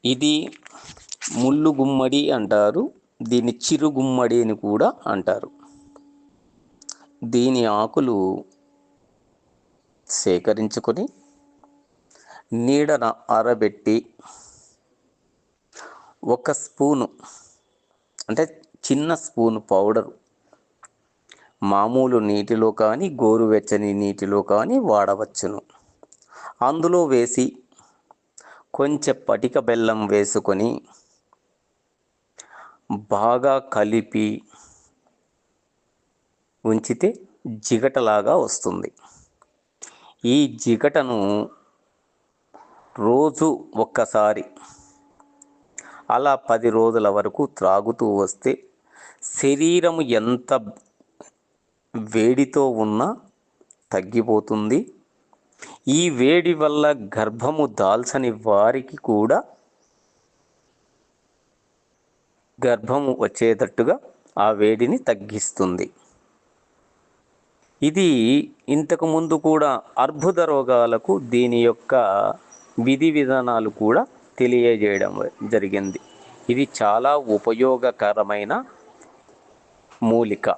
ఇది ముళ్ళు గుమ్మడి అంటారు. దీన్ని చిరు గుమ్మడి అని కూడా అంటారు. దీని ఆకులు సేకరించుకొని నీడన ఆరబెట్టి ఒక స్పూను, అంటే చిన్న స్పూను పౌడరు మామూలు నీటిలో కానీ గోరువెచ్చని నీటిలో కానీ వాడవచ్చును. అందులో వేసి కొంచెం పటిక బెల్లం వేసుకొని బాగా కలిపి ఉంచితే జిగటలాగా వస్తుంది. ఈ జిగటను రోజు ఒక్కసారి అలా 10 రోజుల వరకు త్రాగుతూ వస్తే శరీరము ఎంత వేడితో ఉన్నా తగ్గిపోతుంది. ఈ వేడి వల్ల గర్భము దాల్చని వారికి కూడా గర్భము వచ్చేటట్టుగా ఆ వేడిని తగ్గిస్తుంది. ఇది ఇంతకుముందు కూడా అర్బుద రోగాలకు దీని యొక్క విధి విధానాలు కూడా తెలియజేయడం జరిగింది. ఇది చాలా ఉపయోగకరమైన మూలిక.